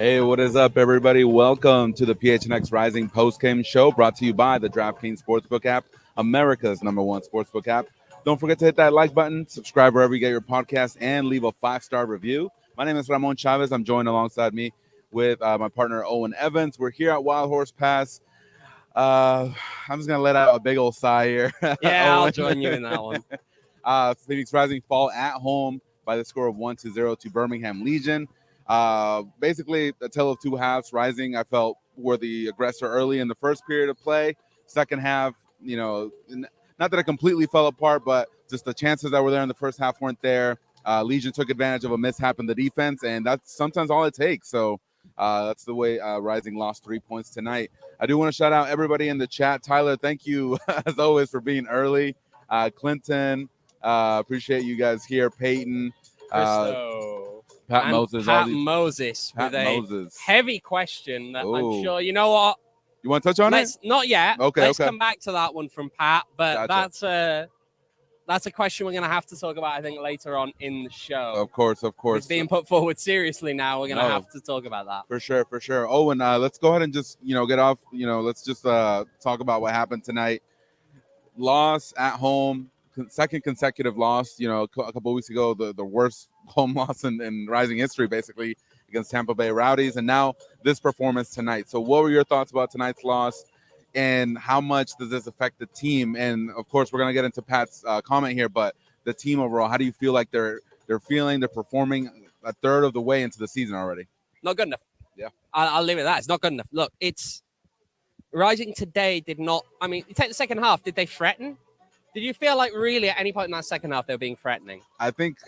Hey, what is up, everybody? Welcome to the PHNX Rising postgame show brought to you by the DraftKings Sportsbook app, America's #1 sportsbook app. Don't forget to hit that like button, subscribe wherever you get your podcast, and leave a 5-star review. My name is Ramon Chavez. I'm joined alongside me with my partner, Owain Evans. We're here at Wild Horse Pass. I'm just going to let out a big old sigh here. Yeah, I'll join you in that one. Phoenix Rising fall at home by the score of 1-0 to Birmingham Legion. Basically, a tale of two halves. Rising, I felt, were the aggressor early in the first period of play. Second half, not that it completely fell apart, but just the chances that were there in the first half weren't there. Legion took advantage of a mishap in the defense, and that's sometimes all it takes. So that's the way Rising lost 3 points tonight. I do want to shout out everybody in the chat. Tyler, thank you, as always, for being early. Clinton, appreciate you guys here. Peyton. Pat Moses. Pat Moses with a heavy question that I'm sure, you know what? You want to touch on it? Not yet. Okay, Let's come back to that one from Pat, but gotcha. That's a question we're going to have to talk about, I think, later on in the show. Of course. It's being put forward seriously now. We're going to have to talk about that. For sure. Oh, and let's go ahead and just, get off, let's just talk about what happened tonight. Loss at home, second consecutive loss, a couple of weeks ago, the worst home loss in Rising history, basically, against Tampa Bay Rowdies, and now this performance tonight. So what were your thoughts about tonight's loss, and how much does this affect the team? And, of course, we're going to get into Pat's comment here, but the team overall, how do you feel like they're performing a third of the way into the season already? Not good enough. Yeah. I'll leave it at that. It's not good enough. Look, Rising today did not – you take the second half, did they threaten? Did you feel like really at any point in that second half they were being threatening? I think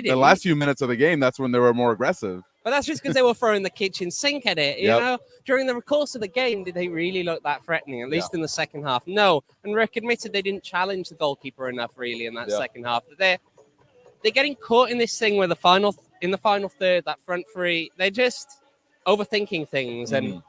the last few minutes of the game, that's when they were more aggressive. But that's just because they were throwing the kitchen sink at it. You know, during the course of the game, did they really look that threatening? At least in the second half, no. And Rick admitted they didn't challenge the goalkeeper enough, really, in that second half. They're getting caught in this thing where the final third, that front three, they're just overthinking things. And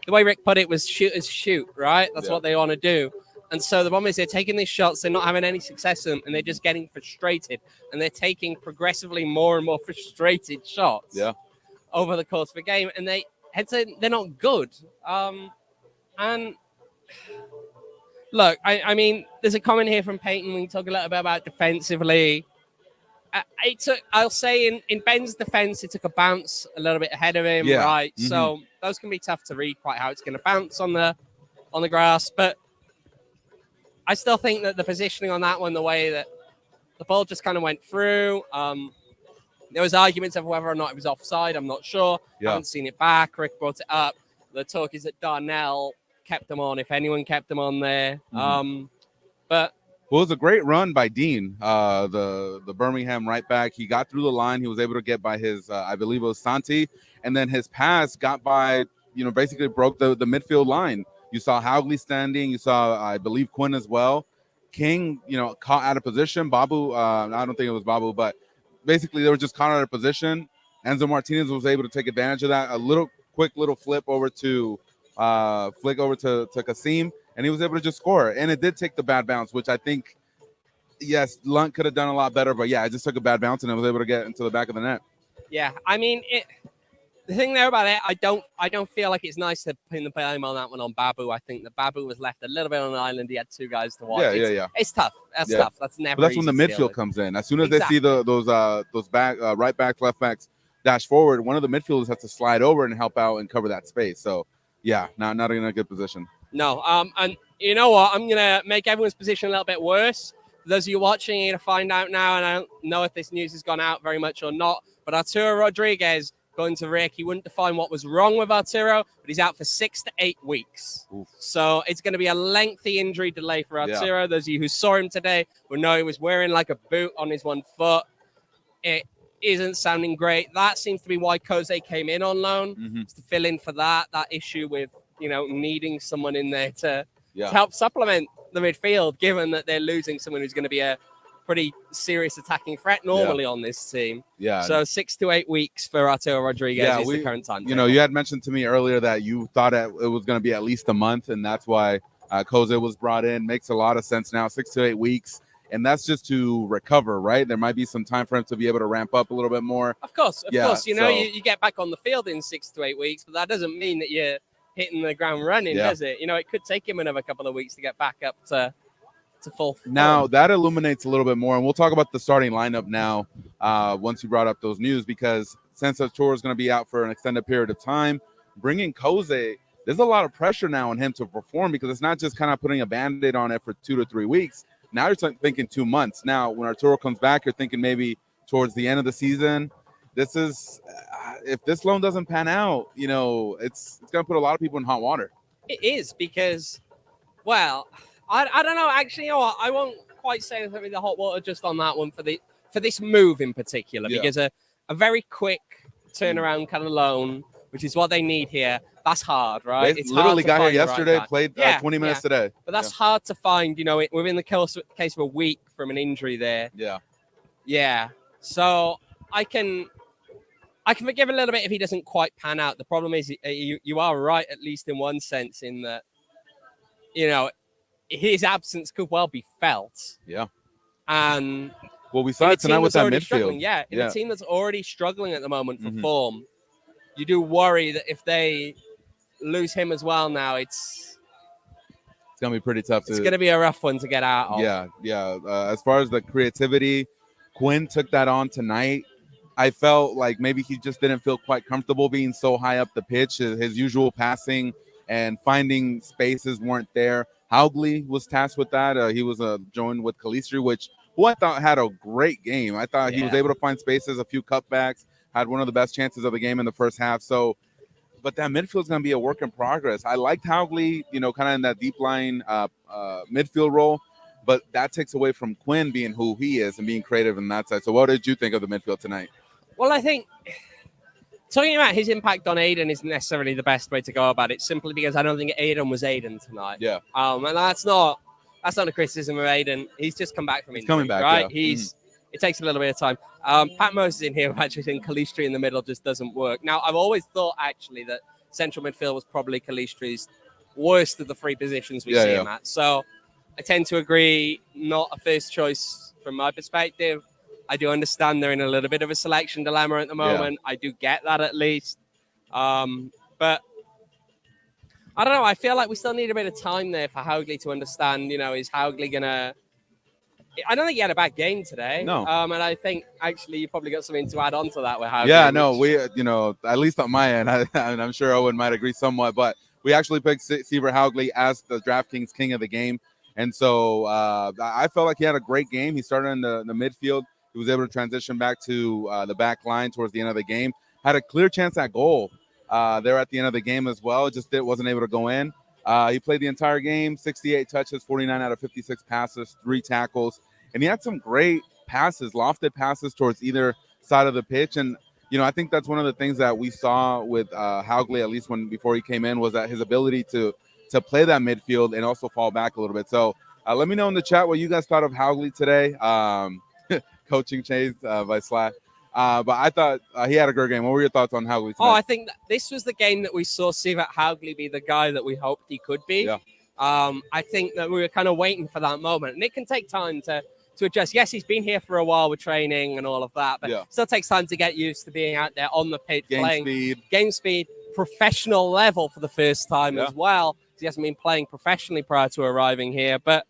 the way Rick put it was shoot as shoot, right? That's what they want to do. And so the problem is they're taking these shots, they're not having any success in them, and they're just getting frustrated. And they're taking progressively more and more frustrated shots over the course of the game. And they're not good. And look, I mean, there's a comment here from Peyton. We can talk a little bit about defensively. I'll say in Ben's defense, it took a bounce a little bit ahead of him, right? Mm-hmm. So those can be tough to read quite how it's going to bounce on the grass. But I still think that the positioning on that one, the way that the ball just kind of went through, there was arguments over whether or not it was offside. I'm not sure. I haven't seen it back. Rick brought it up. The talk is that Darnell kept them on, if anyone kept them on there. But it was a great run by Dean, the Birmingham right back. He got through the line. He was able to get by his, I believe it was Santi. And then his pass got by, basically broke the midfield line. You saw Howgley standing. You saw, I believe, Quinn as well. King, caught out of position. Babu, I don't think it was Babu, but basically they were just caught out of position. Enzo Martinez was able to take advantage of that. A quick little flick over to Kasim, and he was able to just score. And it did take the bad bounce, which I think, yes, Lunt could have done a lot better. But, yeah, it just took a bad bounce, and it was able to get into the back of the net. Yeah, I mean, the thing there about it, I don't feel like it's nice to pin the blame on that one on Babu. I think that Babu was left a little bit on an island. He had two guys to watch. It's tough. That's tough. That's never. But that's when the midfield comes in. As soon as they see those back right backs, left backs dash forward, one of the midfielders has to slide over and help out and cover that space. So yeah, not in a good position. No. And you know what? I'm gonna make everyone's position a little bit worse. For those of you watching, you're gonna find out now, and I don't know if this news has gone out very much or not. But Arturo Rodriguez, going to Rick, he wouldn't define what was wrong with Arturo, but he's out for 6 to 8 weeks. Oof. So it's going to be a lengthy injury delay for Arturo. Those of you who saw him today will know he was wearing like a boot on his one foot. It isn't sounding great. That seems to be why Jose came in on loan, to fill in for that issue with, needing someone in there to help supplement the midfield, given that they're losing someone who's going to be a pretty serious attacking threat normally on this team. Yeah. So 6 to 8 weeks for Arturo Rodriguez is the current time. You had mentioned to me earlier that you thought it was going to be at least a month, and that's why Jose was brought in. Makes a lot of sense now. 6 to 8 weeks. and that's just to recover, right? There might be some time for him to be able to ramp up a little bit more. Of course. You know, so, you get back on the field in 6 to 8 weeks, but that doesn't mean that you're hitting the ground running, does it? You know, it could take him another couple of weeks to get back up to full form. Now that illuminates a little bit more, and we'll talk about the starting lineup now once you brought up those news, because since Arturo is going to be out for an extended period of time, bringing Jose, there's a lot of pressure now on him to perform, because it's not just kind of putting a Band-Aid on it for 2 to 3 weeks. Now you're thinking 2 months. Now, when Arturo comes back, you're thinking maybe towards the end of the season. This is, if this loan doesn't pan out, you know, it's going to put a lot of people in hot water. It is, because, well, I don't know. Actually, you know what? I won't quite say anything the hot water just on that one for this move in particular, because a very quick turnaround kind of loan, which is what they need here, that's hard, right? They it's literally hard got here yesterday, played 20 minutes today. But that's hard to find, you know, within the case of a week from an injury there. Yeah. So I can forgive a little bit if he doesn't quite pan out. The problem is you are right, at least in one sense, in that, you know, his absence could well be felt. And well, we saw it tonight with that midfield. In a team that's already struggling at the moment for form, you do worry that if they lose him as well now, it's going to be pretty tough. It's going to be a rough one to get out of. As far as the creativity, Quinn took that on tonight. I felt like maybe he just didn't feel quite comfortable being so high up the pitch. His usual passing and finding spaces weren't there. Haugley was tasked with that. He was joined with Calistri, who I thought had a great game. I thought he was able to find spaces, a few cutbacks, had one of the best chances of the game in the first half. So, but that midfield is going to be a work in progress. I liked Haugley, you know, kind of in that deep line midfield role, but that takes away from Quinn being who he is and being creative in that side. So what did you think of the midfield tonight? Well, I think talking about his impact on Aiden isn't necessarily the best way to go about it, simply because I don't think Aiden was Aiden tonight. And that's not a criticism of Aiden. He's just come back from injury. Coming back, right? It takes a little bit of time. Pat Moses in here, actually think Calistri in the middle just doesn't work. Now, I've always thought actually that central midfield was probably Calistri's worst of the 3 positions we see him at. So I tend to agree, not a first choice from my perspective. I do understand they're in a little bit of a selection dilemma at the moment. I do get that at least. But I don't know. I feel like we still need a bit of time there for Haugley to understand, you know, is Haugley going to... I don't think he had a bad game today. No. And I think, actually, you probably got something to add on to that with Haugley. Yeah, no, we, you know, at least on my end, and I'm sure Owen might agree somewhat, but we actually picked Seaver Haugley as the DraftKings king of the game. And so I felt like he had a great game. He started in the midfield. He was able to transition back to the back line towards the end of the game. Had a clear chance at goal there at the end of the game as well. Just wasn't able to go in. He played the entire game, 68 touches, 49 out of 56 passes, 3 tackles. And he had some great passes, lofted passes towards either side of the pitch. And, you know, I think that's one of the things that we saw with Haugley, at least before he came in, was that his ability to play that midfield and also fall back a little bit. So let me know in the chat what you guys thought of Haugley today. Coaching changed by Sly. But I thought he had a great game. What were your thoughts on Haugley tonight? I think that this was the game that we saw Sivat Haugley be the guy that we hoped he could be. I think that we were kind of waiting for that moment. And it can take time to adjust. Yes, he's been here for a while with training and all of that, but it still takes time to get used to being out there on the pitch, playing game speed, professional level for the first time as well. He hasn't been playing professionally prior to arriving here. But,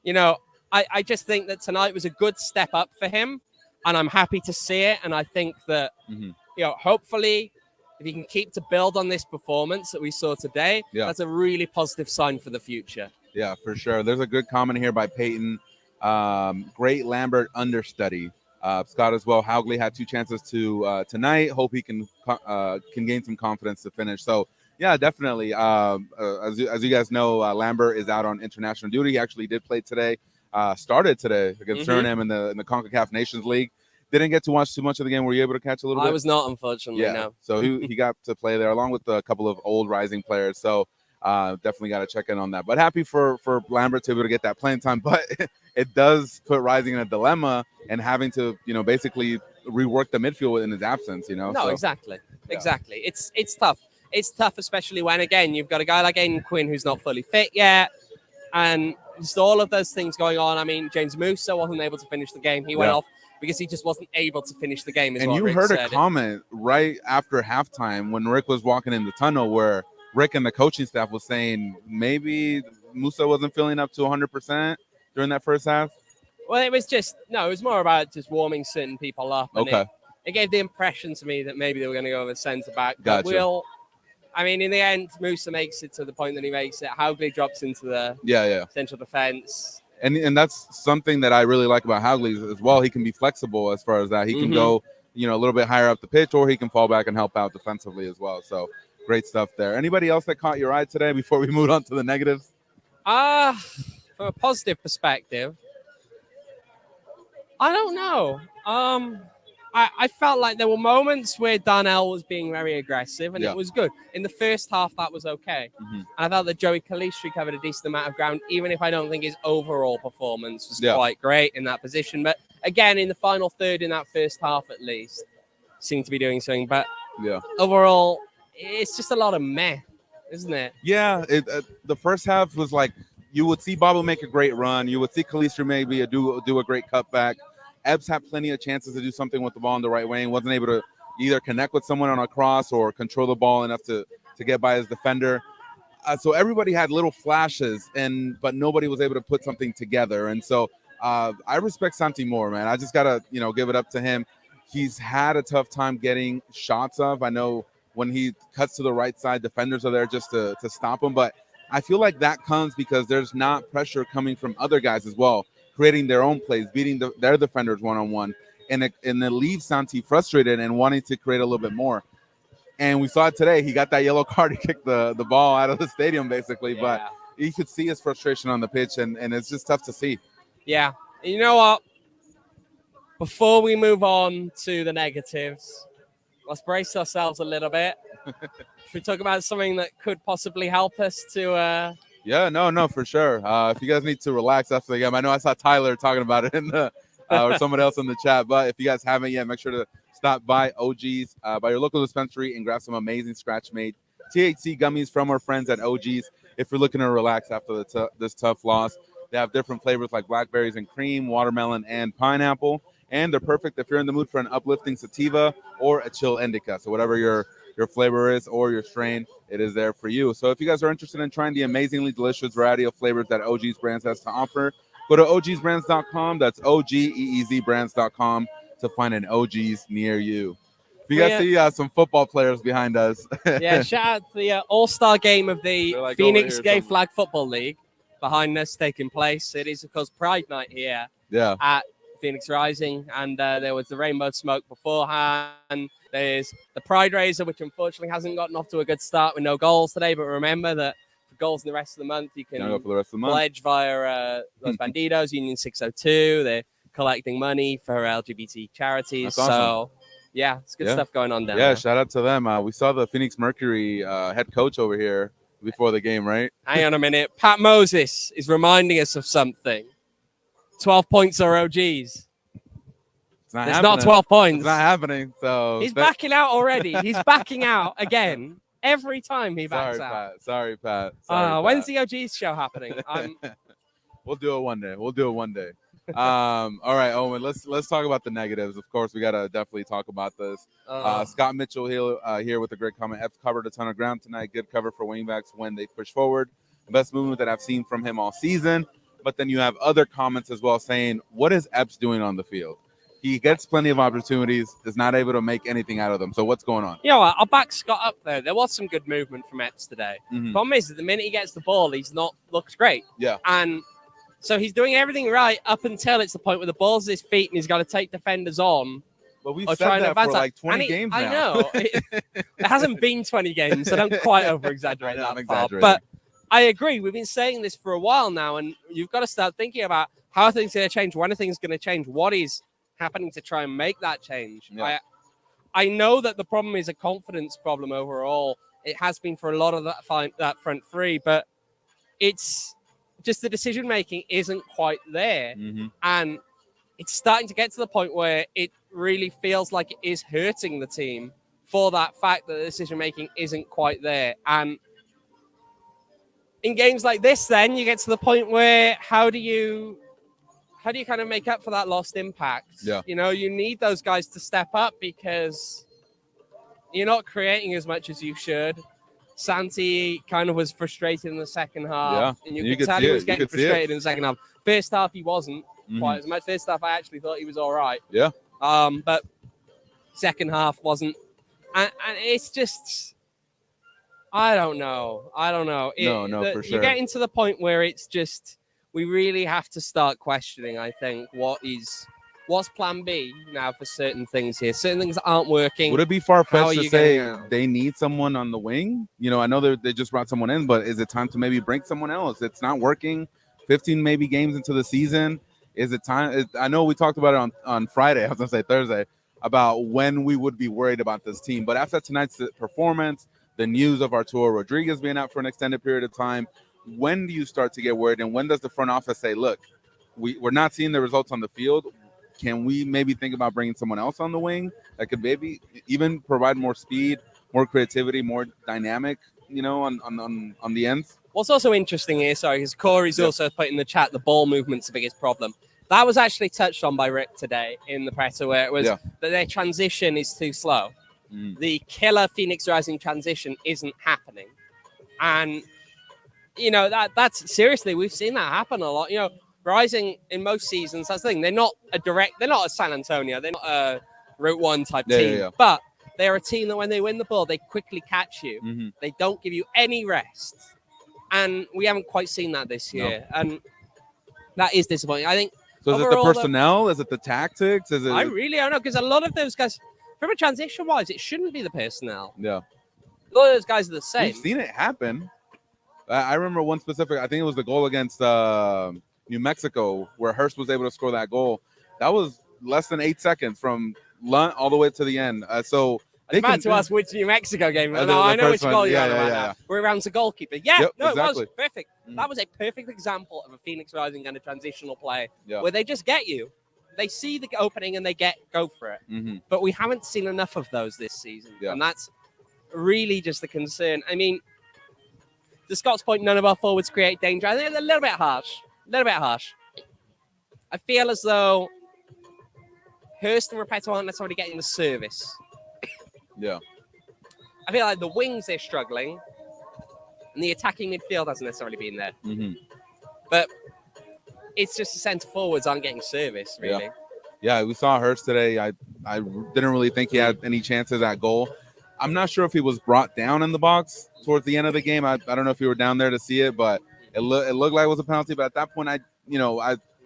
you know, I just think that tonight was a good step up for him, and I'm happy to see it. And I think that, you know, hopefully if he can keep to build on this performance that we saw today, that's a really positive sign for the future. Yeah, for sure. There's a good comment here by Peyton. Great Lambert understudy. Scott as well. Haugley had 2 chances tonight. Hope he can gain some confidence to finish. So, yeah, definitely. As you guys know, Lambert is out on international duty. He actually did play today. Started today against Suriname in the CONCACAF Nations League. Didn't get to watch too much of the game. Were you able to catch a little bit? I was not, unfortunately, no. So he got to play there along with a couple of old rising players. So definitely got to check in on that. But happy for Lambert to be able to get that playing time. But it does put Rising in a dilemma and having to, you know, basically rework the midfield in his absence, you know? No, exactly. It's tough. It's tough, especially when, again, you've got a guy like Aiden Quinn who's not fully fit yet. And just all of those things going on. I mean, James Musa wasn't able to finish the game. He went off because he just wasn't able to finish the game. And you Rick heard said. a comment right after halftime when Rick was walking in the tunnel where Rick and the coaching staff was saying maybe Musa wasn't feeling up to 100% during that first half. Well, it was more about just warming certain people up. And it gave the impression to me that maybe they were going to go with centre back. But in the end, Musa makes it to the point that he makes it. Howgley drops into the central defence. And that's something that I really like about Howgley as well. He can be flexible as far as that. He can go, a little bit higher up the pitch, or he can fall back and help out defensively as well. So great stuff there. Anybody else that caught your eye today before we move on to the negatives? From a positive perspective, I don't know. I felt like there were moments where Darnell was being very aggressive, and it was good. In the first half, that was okay. And I felt that Joey Calistri covered a decent amount of ground, even if I don't think his overall performance was quite great in that position. But again, in the final third in that first half, at least, seemed to be doing something. But overall, it's just a lot of meh, isn't it? Yeah, the first half was like you would see Bobo make a great run. You would see Calistri maybe do a great cutback. Ebbs had plenty of chances to do something with the ball in the right wing. Wasn't able to either connect with someone on a cross or control the ball enough to get by his defender. So everybody had little flashes, but nobody was able to put something together. And so I respect Santi more, man. I just gotta give it up to him. He's had a tough time getting shots up. I know when he cuts to the right side, defenders are there just to stop him. But I feel like that comes because there's not pressure coming from other guys as well, creating their own plays, beating their defenders one-on-one, and it leaves Santi frustrated and wanting to create a little bit more. And we saw it today. He got that yellow card. He kicked the ball out of the stadium, basically. But you could see his frustration on the pitch, and it's just tough to see. Yeah. You know what? Before we move on to the negatives, let's brace ourselves a little bit. Should we talk about something that could possibly help us to... Yeah, no, for sure. If you guys need to relax after the game, I know I saw Tyler talking about it in the or someone else in the chat. But if you guys haven't yet, make sure to stop by OG's, by your local dispensary, and grab some amazing scratch-made THC gummies from our friends at OG's. If you're looking to relax after this tough loss, they have different flavors like blackberries and cream, watermelon, and pineapple. And they're perfect if you're in the mood for an uplifting sativa or a chill indica. So whatever your flavor is or your strain, it is there for you. So if you guys are interested in trying the amazingly delicious variety of flavors that OG's Brands has to offer, go to ogsbrands.com. That's OGEEZbrands.com to find an OG's near you. If you guys see some football players behind us. Shout out to the all-star game of the Phoenix Gay Flag Football League behind us taking place. It is, of course, Pride Night here at Phoenix Rising, and there was the rainbow smoke beforehand. There's the Pride Raiser, which unfortunately hasn't gotten off to a good start with no goals today. But remember that for goals in the rest of the month, you can pledge via Los Bandidos, Union 602. They're collecting money for LGBT charities. That's awesome. So, it's good stuff going on down there. Shout out to them. We saw the Phoenix Mercury head coach over here before the game, right? Hang on a minute. Pat Moses is reminding us of something. 12 points or OGs. It's not 12 points. It's not happening. So he's backing out already. He's backing out again every time he backs out. Sorry, Pat. When's the OGs show happening? We'll do it one day. All right, Owen. Let's talk about the negatives. Of course, we gotta definitely talk about this. Scott Mitchell here with a great comment. Epps covered a ton of ground tonight. Good cover for wingbacks when they push forward. The best movement that I've seen from him all season. But then you have other comments as well saying, what is Epps doing on the field? He gets plenty of opportunities, is not able to make anything out of them. So what's going on? I'll back Scott up there. There was some good movement from Epps today. Problem is, that the minute he gets the ball, looks great. Yeah. And so he's doing everything right up until it's the point where the ball's at his feet and he's got to take defenders on. But we've said that for like 20 games now. I know. It hasn't been 20 games, so don't quite over-exaggerate that far. But I agree. We've been saying this for a while now, and you've got to start thinking about how are things going to change, when are things going to change, what is happening to try and make that change. Yeah. I know that the problem is a confidence problem overall. It has been for a lot of that front three, but it's just the decision making isn't quite there. And it's starting to get to the point where it really feels like it is hurting the team for that fact that the decision making isn't quite there. And in games like this, then you get to the point where how do you kind of make up for that lost impact? Yeah. You know, you need those guys to step up because you're not creating as much as you should. Santi kind of was frustrated in the second half, and you could tell he was getting frustrated in the second half. First half, he wasn't quite as much. First half, I actually thought he was all right. Yeah. But second half wasn't. And it's just, I don't know. No, for sure. You're getting to the point where it's just, we really have to start questioning, I think, what's plan B now for certain things here. Certain things aren't working. Would it be far-fetched to say they need someone on the wing? You know, I know they just brought someone in, but is it time to maybe bring someone else? It's not working. 15 maybe games into the season. Is it time? I know we talked about it on Friday. I was going to say Thursday, about when we would be worried about this team. But after tonight's performance, the news of Arturo Rodriguez being out for an extended period of time, when do you start to get worried? And when does the front office say, look, we're not seeing the results on the field. Can we maybe think about bringing someone else on the wing that could maybe even provide more speed, more creativity, more dynamic, you know, on the ends? What's also interesting here, because Corey's also put in the chat, the ball movement's the biggest problem. That was actually touched on by Rick today in the presser, where it was that their transition is too slow. The killer Phoenix Rising transition isn't happening. And, you know, that's seriously, we've seen that happen a lot. You know, Rising in most seasons, that's the thing. They're not a San Antonio. They're not a Route 1 type team. But they're a team that when they win the ball, they quickly catch you. They don't give you any rest. And we haven't quite seen that this year. No. And that is disappointing. I think. So is it the personnel? Is it the tactics? Is it? I really don't know, because a lot of those guys, from a transition-wise, it shouldn't be the personnel. Yeah. A lot of those guys are the same. We've seen it happen. I remember one specific, I think it was the goal against New Mexico, where Hurst was able to score that goal. That was less than 8 seconds from Lunt all the way to the end. So I was about to ask which New Mexico game. No, I know which goal you're on about now. We're around the goalkeeper. Yeah, it was perfect. That was a perfect example of a Phoenix Rising kind of transitional play where they just get you. They see the opening and they go for it. But we haven't seen enough of those this season. And that's really just the concern. I mean, to Scott's point, none of our forwards create danger. I think it's a little bit harsh. I feel as though Hurst and Repetto aren't necessarily getting the service. Yeah. I feel like the wings, they're struggling. And the attacking midfield hasn't necessarily been there. But it's just the centre forwards aren't getting service, really. Yeah, we saw Hurst today. I didn't really think he had any chances at goal. I'm not sure if he was brought down in the box towards the end of the game. I don't know if you were down there to see it, but it looked like it was a penalty. But at that point, I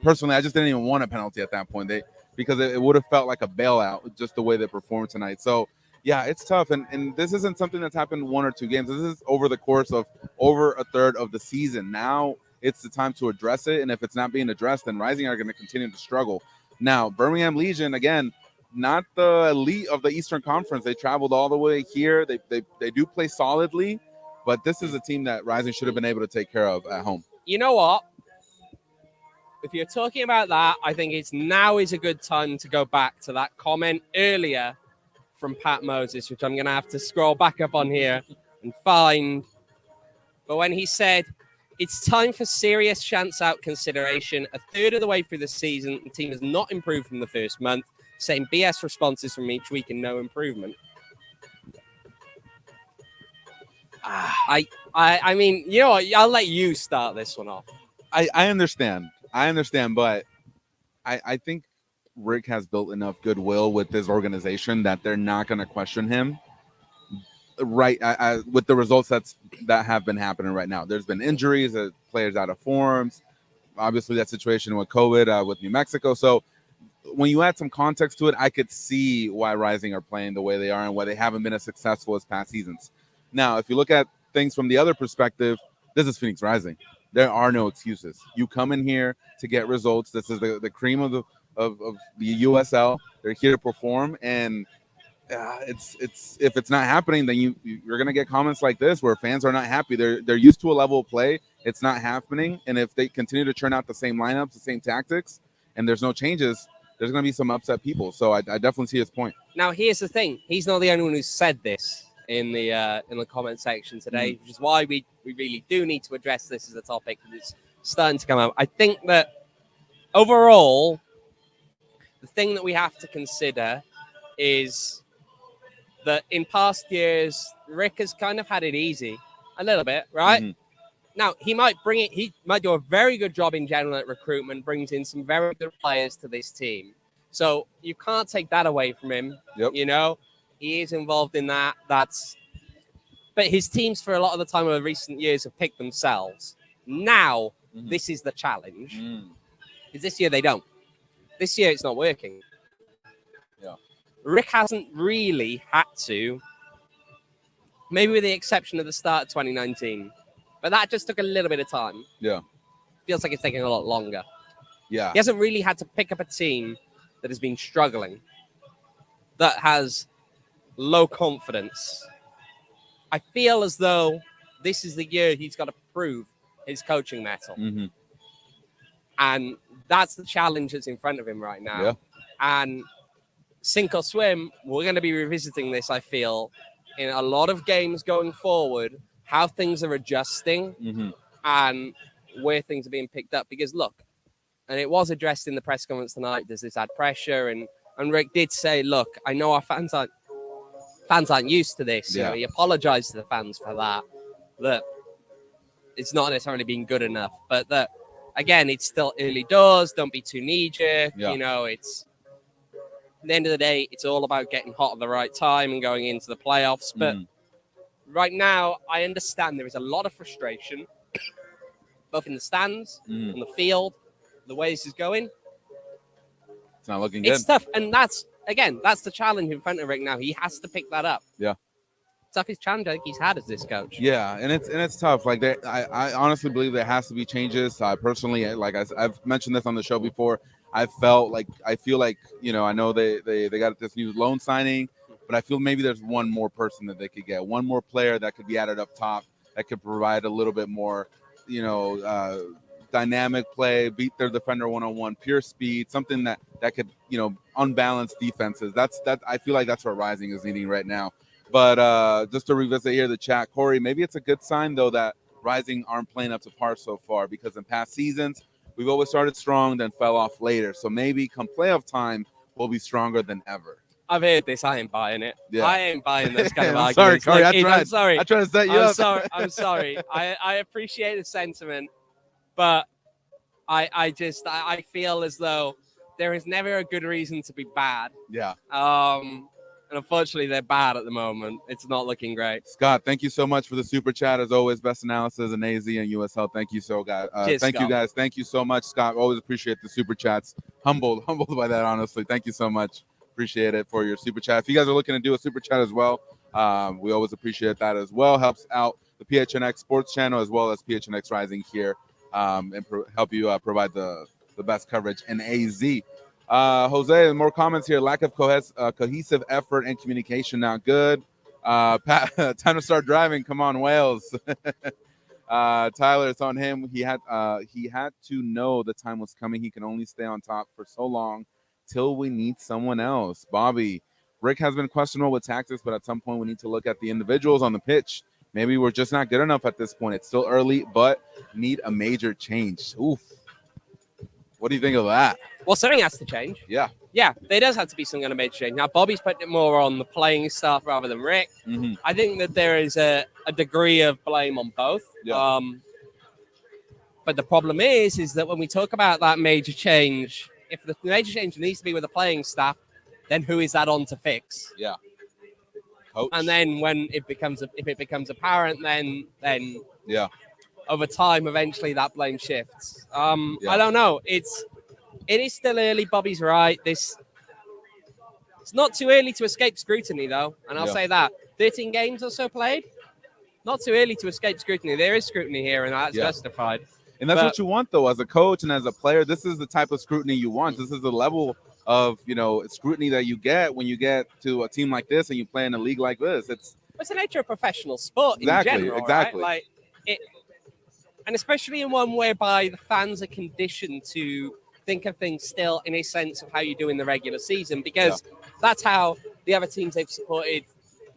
personally just didn't even want a penalty at that point. Because it would have felt like a bailout, just the way they performed tonight. So, yeah, it's tough. And this isn't something that's happened 1 or 2 games. This is over the course of over a third of the season. Now it's the time to address it. And if it's not being addressed, then Rising are going to continue to struggle. Now, Birmingham Legion, again, not the elite of the Eastern Conference. They traveled all the way here. They do play solidly, but this is a team that Rising should have been able to take care of at home. You know what? If you're talking about that, I think now is a good time to go back to that comment earlier from Pat Moses, which I'm going to have to scroll back up on here and find. But when he said, it's time for serious chance out consideration. A third of the way through the season, the team has not improved from the first month. Same BS responses from each week and no improvement. I mean, you know what? I'll let you start this one off. I understand, but I think Rick has built enough goodwill with this organization that they're not going to question him. Right, with the results that have been happening right now. There's been injuries, players out of forms. Obviously, that situation with COVID with New Mexico. So when you add some context to it, I could see why Rising are playing the way they are and why they haven't been as successful as past seasons. Now, if you look at things from the other perspective, this is Phoenix Rising. There are no excuses. You come in here to get results. This is the cream of the USL. They're here to perform, and it's if it's not happening, then you're gonna get comments like this where fans are not happy. They're used to a level of play. It's not happening, and if they continue to churn out the same lineups, the same tactics, and there's no changes, there's gonna be some upset people. So I definitely see his point. Now here's the thing: he's not the only one who said this. in the comment section today, which is why we really do need to address this as a topic, because it's starting to come up. I think that overall, the thing that we have to consider is that in past years, Rick has kind of had it easy a little bit, right? Mm-hmm. Now, he might do a very good job in general at recruitment, brings in some very good players to this team. So you can't take that away from him. Yep. You know, he is involved in that. But his teams for a lot of the time over recent years have picked themselves. Now, this is the challenge. Because this year they don't. This year it's not working. Yeah. Rick hasn't really had to, maybe with the exception of the start of 2019. But that just took a little bit of time. Yeah. Feels like it's taking a lot longer. Yeah. He hasn't really had to pick up a team that has been struggling, that has low confidence. I feel as though this is the year he's got to prove his coaching mettle. And that's the challenge that's in front of him right now. Yeah. And sink or swim, we're going to be revisiting this, I feel, in a lot of games going forward, how things are adjusting and where things are being picked up. Because look, and it was addressed in the press conference tonight, there's this add pressure, and Rick did say, look, I know our fans aren't used to this. Yeah. You know, he apologized to the fans for that it's not necessarily been good enough, but that again, it's still early doors. Don't be too knee-jerk. Yeah. You know, it's at the end of the day, it's all about getting hot at the right time and going into the playoffs. But right now, I understand there is a lot of frustration, both in the stands, on the field, the way this is going. It's not looking good. It's tough. And that's the challenge in front of Rick now. He has to pick that up. Yeah. Toughest challenge I think he's had as this coach. Yeah, and it's tough. Like I honestly believe there has to be changes. I personally, like I've mentioned this on the show before. I feel like you know, I know they got this new loan signing, but I feel maybe there's one more person that they could get, one more player that could be added up top that could provide a little bit more, you know, dynamic play, beat their defender one-on-one, pure speed, something that could, you know, unbalance defenses. That I feel like that's what Rising is needing right now. But just to revisit here the chat, Corey, maybe it's a good sign, though, that Rising aren't playing up to par so far, because in past seasons, we've always started strong, then fell off later. So maybe come playoff time, we'll be stronger than ever. I've heard this. I ain't buying it. Yeah. I ain't buying this kind of I'm argument. Sorry, Corey, I'm sorry. I tried to set you up. I'm sorry. I appreciate the sentiment, but I feel as though there is never a good reason to be bad. Yeah. And unfortunately, they're bad at the moment. It's not looking great. Scott, thank you so much for the super chat. As always, best analysis in AZ and US Health. Thank you so, guys. Cheers, thank Scott. you, guys. Thank you so much, Scott. Always appreciate the super chats. Humbled by that, honestly. Thank you so much. Appreciate it for your super chat. If you guys are looking to do a super chat as well, we always appreciate that as well. Helps out the PHNX Sports Channel as well as PHNX Rising here, and help you provide the best coverage in AZ. Jose, more comments here. Lack of cohesive effort and communication, not good. Pat, time to start driving. Come on, Wales. Tyler, it's on him. He had to know the time was coming. He can only stay on top for so long till we need someone else. Bobby, Rick has been questionable with tactics, but at some point we need to look at the individuals on the pitch. Maybe we're just not good enough at this point. It's still early, but need a major change. Oof. What do you think of that? Well, something has to change. Yeah. Yeah, there does have to be some kind of major change. Now, Bobby's putting it more on the playing staff rather than Rick. I think that there is a degree of blame on both. Yeah. But the problem is that when we talk about that major change, if the major change needs to be with the playing staff, then who is that on to fix? Yeah. Coach. And then when if it becomes apparent, then yeah. Over time, eventually that blame shifts. I don't know. It is still early. Bobby's right. It's not too early to escape scrutiny, though. And I'll say that 13 games or so played. Not too early to escape scrutiny. There is scrutiny here, and that's justified. And that's what you want, though, as a coach and as a player. This is the type of scrutiny you want. This is the level of, you know, scrutiny that you get when you get to a team like this and you play in a league like this. It's the nature of professional sport in general. Exactly. Right? And especially in one whereby the fans are conditioned to think of things still in a sense of how you do in the regular season, because that's how the other teams they've supported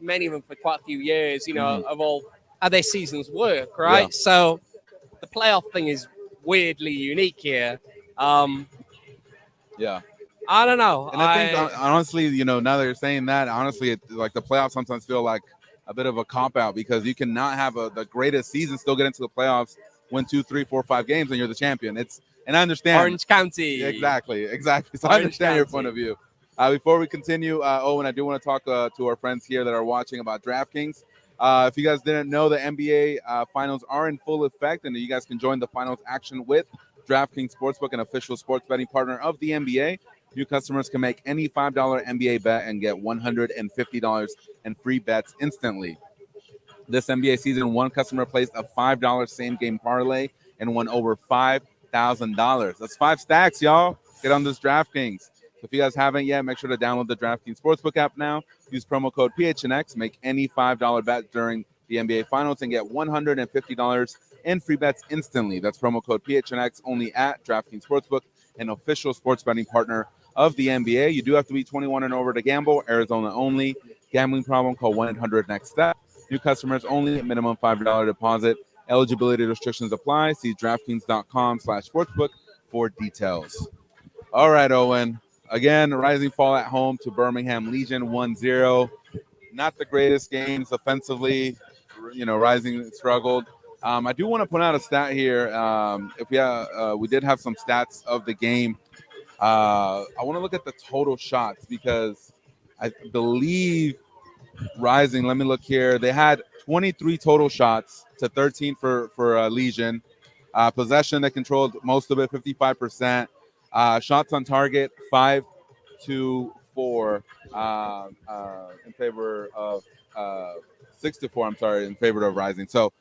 many of them for quite a few years, you know, Mhm. of all how their seasons work, right? Yeah. So the playoff thing is weirdly unique here. Yeah. I don't know. And I think honestly, now that you're saying that, honestly, like the playoffs sometimes feel like a bit of a cop out because you cannot have the greatest season still get into the playoffs, win 2, 3, 4, 5 games, and you're the champion. And I understand. Orange County. Exactly. So I Orange understand your County. point of view. Before we continue, Owen, I do want to talk to our friends here that are watching about DraftKings. If you guys didn't know, the NBA finals are in full effect, and you guys can join the finals action with DraftKings Sportsbook, an official sports betting partner of the NBA. New customers can make any $5 NBA bet and get $150 in free bets instantly. This NBA season, one customer placed a $5 same game parlay and won over $5,000. That's 5 stacks, y'all. Get on this DraftKings. So if you guys haven't yet, make sure to download the DraftKings Sportsbook app now. Use promo code PHNX. Make any $5 bet during the NBA Finals and get $150 in free bets instantly. That's promo code PHNX only at DraftKings Sportsbook, an official sports betting partner of the NBA. You do have to be 21 and over to gamble. Arizona only. Gambling problem? Call 1-800-NEXT-STEP. New customers only. Minimum $5 deposit. Eligibility restrictions apply. See DraftKings.com/sportsbook for details. All right, Owen. Again, Rising fall at home to Birmingham Legion 1-0. Not the greatest games offensively. Rising struggled. I do want to point out a stat here. If we did have some stats of the game. I want to look at the total shots because I believe Rising. Let me look here. They had 23 total shots to 13 for Legion. Possession, they controlled most of it, 55%. Shots on target, 5 to 4 in favor of 6 to 4. I'm sorry, in favor of Rising. So,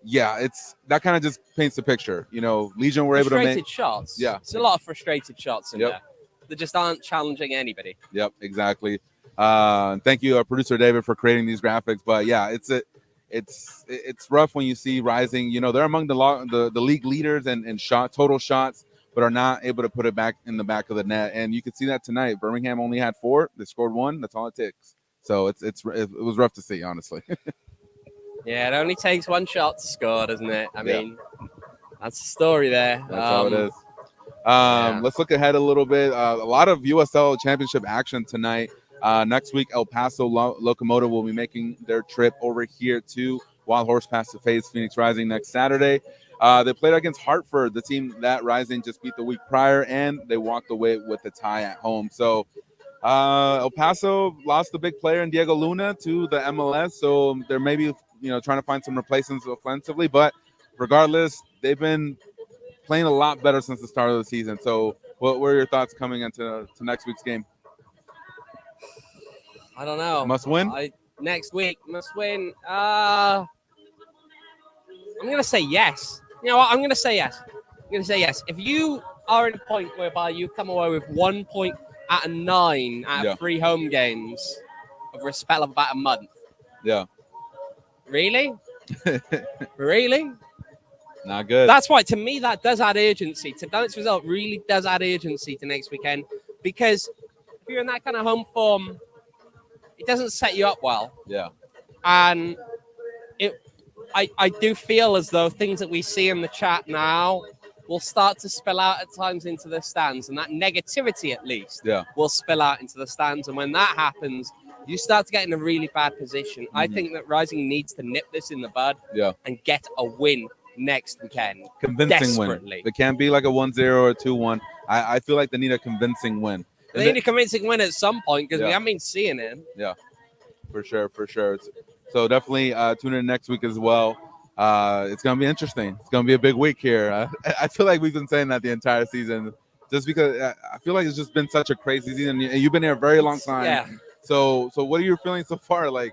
yeah, it's that kind of just paints the picture. Legion were able to make frustrated shots. Yeah, It's a lot of frustrated shots in Yep. there. They just aren't challenging anybody. Yep, exactly. Thank you, producer David, for creating these graphics. But yeah, it's rough when you see Rising. They're among the league leaders and total shots, but are not able to put it back in the back of the net. And you can see that tonight. Birmingham only had 4. They scored 1. That's all it takes. So it was rough to see, honestly. Yeah, it only takes one shot to score, doesn't it? I mean, that's the story there. That's how it is. Let's look ahead a little bit. A lot of USL Championship action tonight. Next week, El Paso Locomotive will be making their trip over here to Wild Horse Pass to face Phoenix Rising next Saturday. They played against Hartford, the team that Rising just beat the week prior, and they walked away with the tie at home. So El Paso lost a big player in Diego Luna to the MLS, so they're maybe trying to find some replacements offensively. But regardless, they've been playing a lot better since the start of the season. So what were your thoughts coming into next week's game? I don't know. Must win? Next week, must win. I'm going to say yes. You know what? I'm going to say yes. If you are in a point whereby you come away with 1 point out of 9 out of 3 home games over a spell of about a month. Yeah. Really? Really? Not good. That's why, to me, that does add urgency. Tonight's result really does add urgency to next weekend because if you're in that kind of home form, it doesn't set you up well. Yeah. And I do feel as though things that we see in the chat now will start to spill out at times into the stands, and that negativity at least will spill out into the stands. And when that happens, you start to get in a really bad position. I think that Rising needs to nip this in the bud and get a win next weekend. Convincing win. It can't be like a 1-0 or a 2-1. I feel like they need a convincing win. They need a convincing win at some point because we haven't been seeing it. Yeah, for sure. So definitely tune in next week as well. It's going to be interesting. It's going to be a big week here. I feel like we've been saying that the entire season just because I feel like it's just been such a crazy season. And you've been here a very long time. Yeah. So what are you feeling so far? Like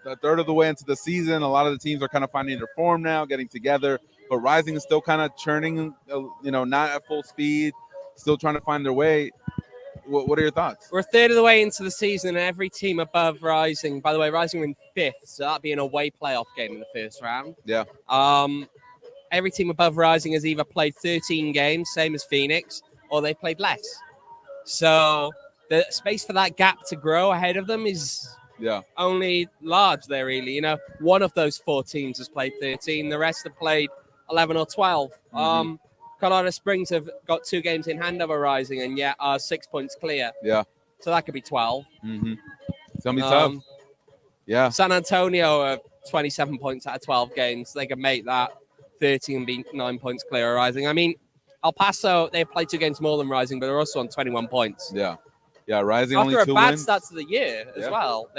a third of the way into the season, a lot of the teams are kind of finding their form now, getting together. But Rising is still kind of churning, not at full speed, still trying to find their way. What are your thoughts? We're a third of the way into the season, and every team above Rising, by the way, Rising are in 5th, so that'd be an away playoff game in the first round. Yeah. Every team above Rising has either played 13 games, same as Phoenix, or they played less. So the space for that gap to grow ahead of them is Yeah. Only large there, really. You know, one of those 4 teams has played 13. The rest have played 11 or 12. Colorado Springs have got 2 games in hand over Rising, and yet are 6 points clear. Yeah. So that could be 12. It's going to be tough. Yeah. San Antonio are 27 points out of 12 games. They can make that 13 and be 9 points clear of Rising. I mean, El Paso, they've played 2 games more than Rising, but they're also on 21 points. Yeah. Yeah, Rising After only 2 a bad wins. start to the year as well.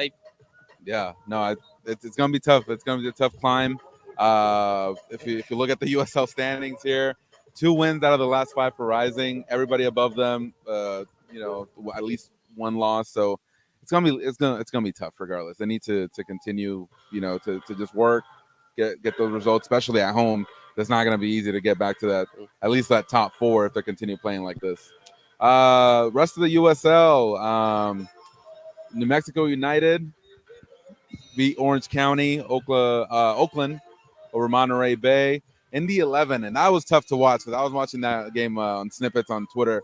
Yeah, no, it's going to be tough. It's going to be a tough climb. If you look at the USL standings here, 2 wins out of the last 5 for Rising. Everybody above them, at least 1 loss. So it's gonna be tough regardless. They need to continue, to just work, get those results, especially at home. That's not going to be easy to get back to that, at least that top 4 if they continue playing like this. Rest of the USL, New Mexico United beat Orange County, Oakland over Monterey Bay in the 11, and that was tough to watch because I was watching that game on snippets on Twitter.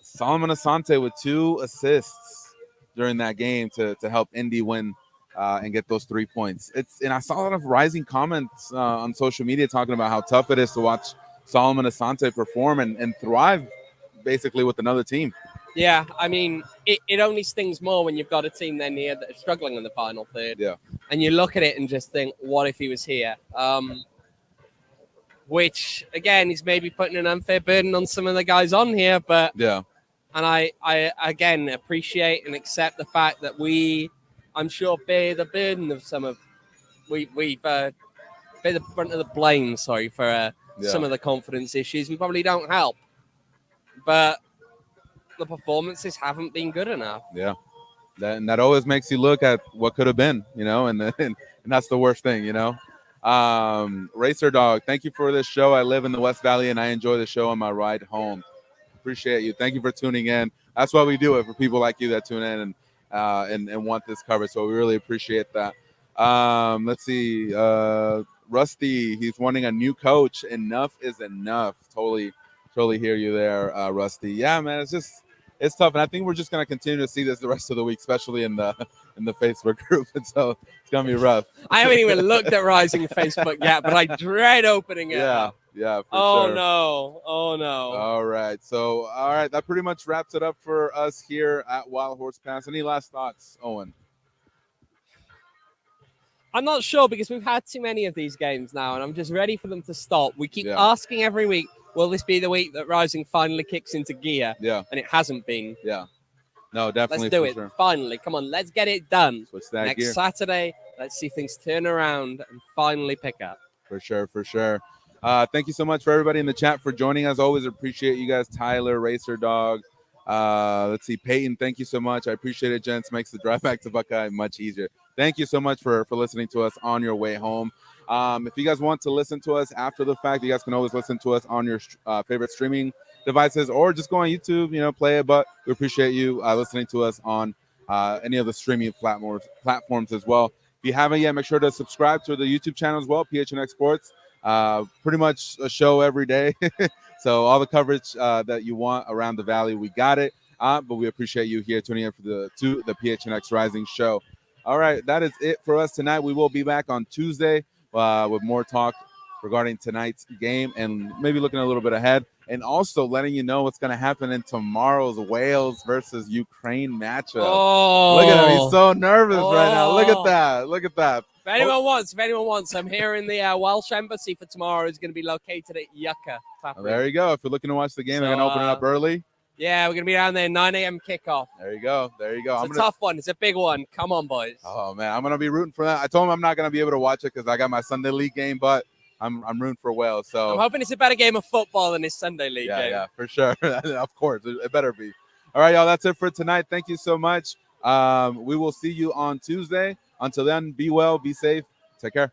Solomon Asante with 2 assists during that game to help Indy win and get those 3 points. And I saw a lot of rising comments on social media talking about how tough it is to watch Solomon Asante perform and thrive basically with another team. Yeah, I mean, it only stings more when you've got a team then here that are struggling in the final third. Yeah. And you look at it and just think, what if he was here? Which, again, is maybe putting an unfair burden on some of the guys on here. But yeah. And I again, appreciate and accept the fact that I'm sure, bear the burden of some of, we've bear the brunt of the blame, for some of the confidence issues. We probably don't help. But the performances haven't been good enough. Yeah. That always makes you look at what could have been, and that's the worst thing, Racer Dog, thank you for this show. I live in the West Valley and I enjoy the show on my ride home. Appreciate you. Thank you for tuning in. That's why we do it, for people like you that tune in and want this covered. So we really appreciate that. Let's see. Rusty, he's wanting a new coach. Enough is enough. Totally hear you there, Rusty. Yeah, man, it's tough, and I think we're just gonna continue to see this the rest of the week, especially in the Facebook group. And so it's gonna be rough. I haven't even looked at Rising Facebook yet, but I dread opening it. Yeah. Oh sure. No! All right, that pretty much wraps it up for us here at Wild Horse Pass. Any last thoughts, Owen? I'm not sure, because we've had too many of these games now, and I'm just ready for them to stop. We keep asking every week, will this be the week that Rising finally kicks into gear? Yeah. And it hasn't been. Yeah. No, definitely. Let's do it. Sure. Finally. Come on, let's get it done. Switch that Next gear. Saturday, let's see things turn around and finally pick up. For sure. Thank you so much for everybody in the chat for joining us. Always appreciate you guys. Tyler, Racer Dog. Let's see. Peyton, thank you so much. I appreciate it, gents. Makes the drive back to Buckeye much easier. Thank you so much for listening to us on your way home. If you guys want to listen to us after the fact, you guys can always listen to us on your favorite streaming devices, or just go on YouTube, play it. But we appreciate you listening to us on any of the streaming platforms as well. If you haven't yet, make sure to subscribe to the YouTube channel as well, PHNX Sports. Pretty much a show every day. So all the coverage that you want around the Valley, we got it. But we appreciate you here tuning in for the PHNX Rising show. All right, that is it for us tonight. We will be back on Tuesday with more talk regarding tonight's game and maybe looking a little bit ahead, and also letting you know what's going to happen in tomorrow's Wales versus Ukraine matchup. Oh, look at him. He's so nervous right now. Look at that. If anyone wants, I'm here in the Welsh Embassy for tomorrow. It's going to be located at Yucca. There you go. If you're looking to watch the game, they're going to open it up early. Yeah, we're going to be down there, 9 a.m. kickoff. There you go. It's a tough one. It's a big one. Come on, boys. Oh, man. I'm going to be rooting for that. I told him I'm not going to be able to watch it because I got my Sunday league game, but I'm rooting for Wales. So I'm hoping it's a better game of football than this Sunday league game. Yeah, for sure. Of course. It better be. All right, y'all. That's it for tonight. Thank you so much. We will see you on Tuesday. Until then, be well, be safe. Take care.